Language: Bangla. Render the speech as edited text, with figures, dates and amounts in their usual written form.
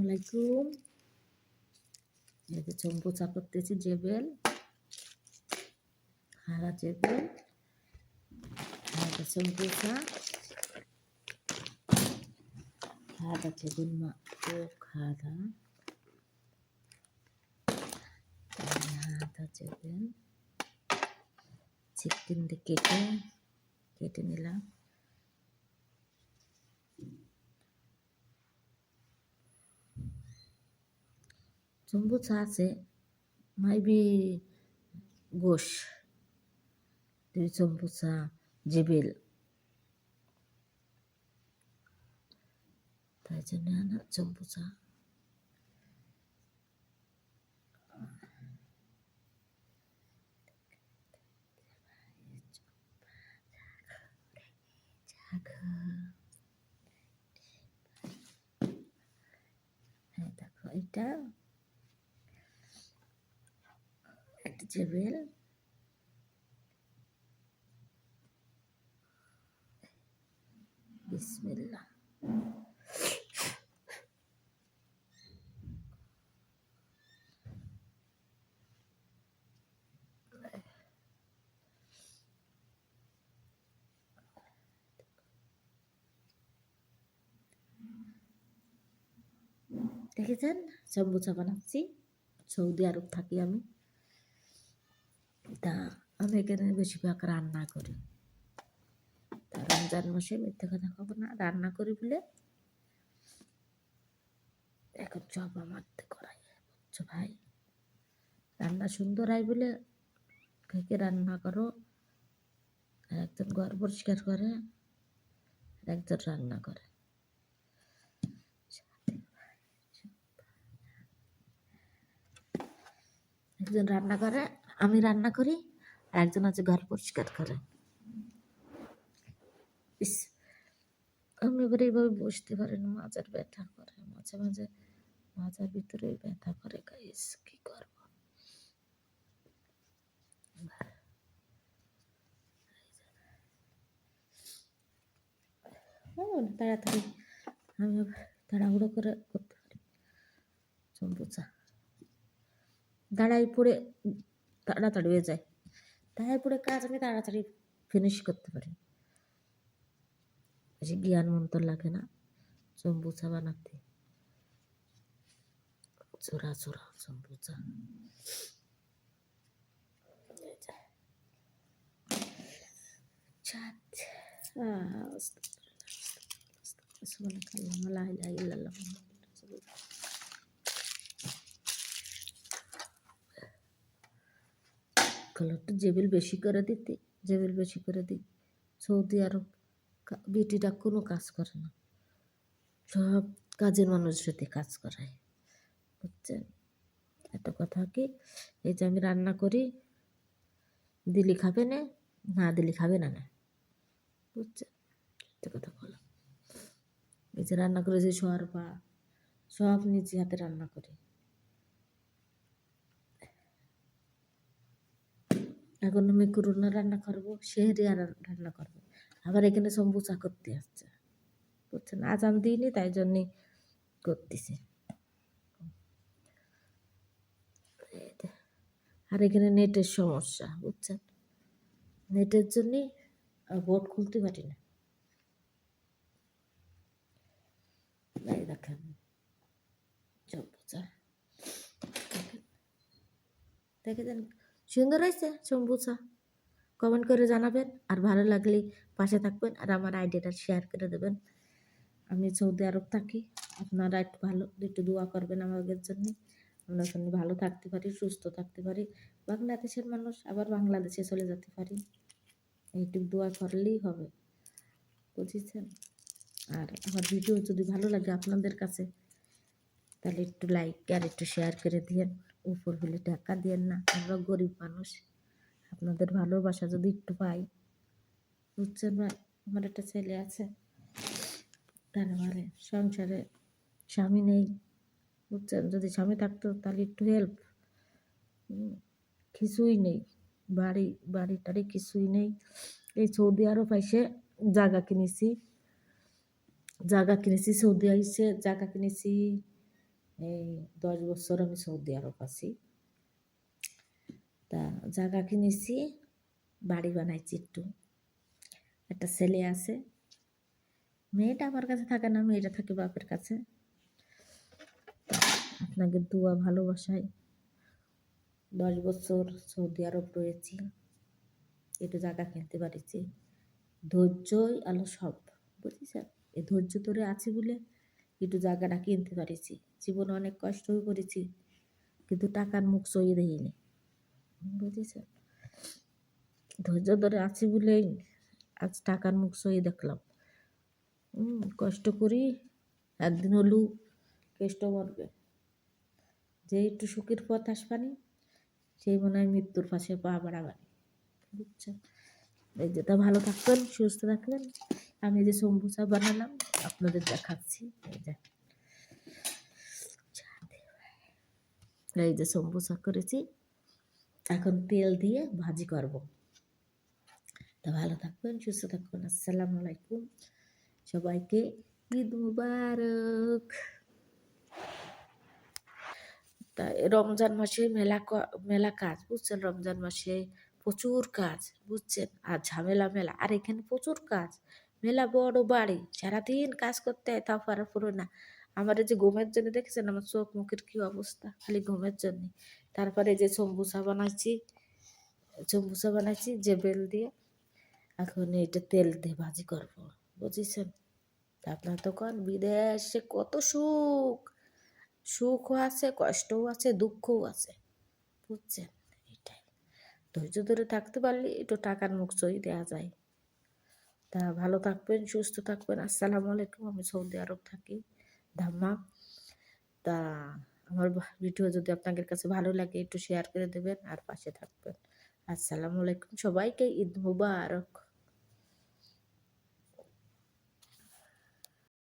আলাইকুম। এই যে চম্পু করতেছি জেবেল, হারা জেবেল, হারা চম্পু হারা জেবেল মা ও হারা হারা জেবেল চিকেন দিয়ে কেটে নিলাম। চম্পু আছে মাইবি গোশ দুই চম্পু জেবেল, তাই জন্য না চম্পু হ্যাঁ দেখো এটা একটা জেবেল, বিসমিল্লাহ। দেখেছেন চম্বুচা বানাচ্ছি। সৌদি আরব থাকি আমি, তা আমি এখানে বেশিরভাগ রান্না করি। তা রমজান মাসে মিথ্যে কথা খাবো না, রান্না করি বলে এখন সব আমার করাই বুঝছো ভাই। রান্না সুন্দর হয় বলে কে রান্না করো, একজন ঘর পরিষ্কার করে, একজন রান্না করে। একজন রান্না করে, আমি রান্না করি, আর একজন আছে ঘর পরিষ্কার করে। আমি এবার এইভাবে বসতে পারি না, মাজার ব্যথা করে, মাঝে মাঝে মাজার ভিতরে ব্যথা করে। গাইস কি করবো, তাড়াতাড়ি আমি তাড়াহুড়ো করে করতে পারি। চম্পুচা দাঁড়াই পড়ে তাড়াতাড়ি হয়ে যায়, দাঁড়াই পড়ে কাজ আমি তাড়াতাড়ি ফিনিশ করতে পারি, বেশি জ্ঞান মন্তর লাগে না চম্পুচা বানাতে। চোরা চোরা চম্পুচা কালারটা জেবেল বেশি করে দিতে, জেবেল বেশি করে দিই। সৌদি আরব বিটিটা কোনো কাজ করে না, সব কাজের মানুষের সাথে কাজ করায়, বুঝছেন। এত কথা কি, এই যে আমি রান্না করি, দিলি খাবে না, না দিলি খাবে না, বুঝছেন। এত কথা বলো, এই যে রান্না করেছি শোরবা সব নিজে হাতে রান্না করি। এখন আমি করোনা রান্না করবো, শেহরিয়া রান্না করবো, আবার এখানে সম্বুচা করতে আসছে, বুঝছেন। আজান দিইনি তাই জন্যে করতেছি। আর এখানে নেটের সমস্যা, বুঝছেন, নেটের জন্যে বোর্ড খুলতে পারি না। দেখেন চম্পুচা দেখেছেন, সুন্দর হয়েছে চম্পুচা। কমেন্ট করে জানাবেন, আর ভালো লাগলে পাশে থাকবেন, আর আমার আইডিয়াটা শেয়ার করে দেবেন। আমি সৌদি আরব থাকি, আপনারা একটু দোয়া করবেন আমাদের জন্য, আমরা জন্য ভালো থাকতে পারি, সুস্থ থাকতে পারি, বাংলাদেশের মানুষ আবার বাংলাদেশে চলে যেতে পারি, এইটুকু দোয়া করলেই হবে, বুঝেছেন। আর আমার ভিডিও যদি ভালো লাগে আপনাদের কাছে, তাহলে একটু লাইক আর একটু শেয়ার করে দিয়েন, উপর হলে টাকা দিয়েন না, আমরা গরিব মানুষ, আপনাদের ভালোবাসা যদি একটু পাই, বুঝছেন ভাই। আমার একটা ছেলে আছে, তারপরে সংসারে স্বামী নেই, বুঝছেন। যদি স্বামী থাকতো তাহলে একটু হেল্প, কিছুই নেই, বাড়ি টাড়ি কিছুই নেই। এই সৌদি আরব এসে জায়গা কিনেছি, সৌদি আইসে জায়গা কিনেছি, এই 10 বছর আমি সৌদি আরব আছি। তা জায়গা কিনেছি, বাড়ি বানাইছি একটু। একটা ছেলে আছে, মেয়েটা আমার কাছে থাকে না, মেয়েটা থাকে বাপের কাছে। আপনাকে দোয়া ভালোবাসায় 10 বছর সৌদি আরব রয়েছি, একটু জায়গা কিনতে পারিছি। ধৈর্যই আলো সব, বুঝেছেন? এই ধৈর্য ধরে আছি বলে একটু জায়গাটা কিনতে পারিছি। জীবনে অনেক কষ্টও করেছি, কিন্তু টাকার মুখ সইয়ে দেয়নি, বুঝেছেন? ধৈর্য ধরে আছি বলেই আজ টাকার মুখ সইয়ে দেখলাম। কষ্ট করি, একদিন হলেও কেষ্ট মরবে। যে একটু সুখের পথ আসবানি, সেই মনে হয় মৃত্যুর পাশে পা বাড়াবানি, বুঝছেন? এই যেটা ভালো থাকবেন, সুস্থ থাকবেন। আমি যে সম্বুসা বানালাম আপনাদের দেখাচ্ছি। এই যে সম্বুসা করেছি, এখন তেল দিয়ে ভাজি করব। তা ভালো থাকবেন, সুস্থ থাকবেন। আসসালামু আলাইকুম, সবাইকে ঈদ মুবারক। তা রমজান মাসে মেলা কাজ, বুঝছেন? রমজান মাসে প্রচুর কাজ, বুঝছেন? আর ঝামেলা মেলা, আর এখানে প্রচুর কাজ, মেলা বড় বাড়ি, সারাদিন কাজ করতে হয়, তাও পারা পুরো না। আমার এই যে ঘুমের জন্য দেখেছেন আমার চোখ মুখের কি অবস্থা, খালি ঘুমের জন্য। তারপরে যে সমবুসা বানাইছি যে বেল দিয়ে, এখন এটা তেল দিয়ে ভাজি করবো, বুঝেছেন? আপনার তো কন বিদেশে কত সুখ, সুখও আছে, কষ্টও আছে, দুঃখও আছে, বুঝছেন? এটাই, ধৈর্য ধরে থাকতে পারলে একটু টাকার মুখ সই দেওয়া যায়। তা ভালো থাকবেন, সুস্থ থাকবেন। আসসালামু আলাইকুম। আমি সৌদি আরব থাকি, ধাম্মা। তা আমার ভিডিও যদি আপনাদের কাছে ভালো লাগে একটু শেয়ার করে দেবেন আর পাশে থাকবেন। আসসালামু আলাইকুম, সবাইকে ঈদ মুবারক।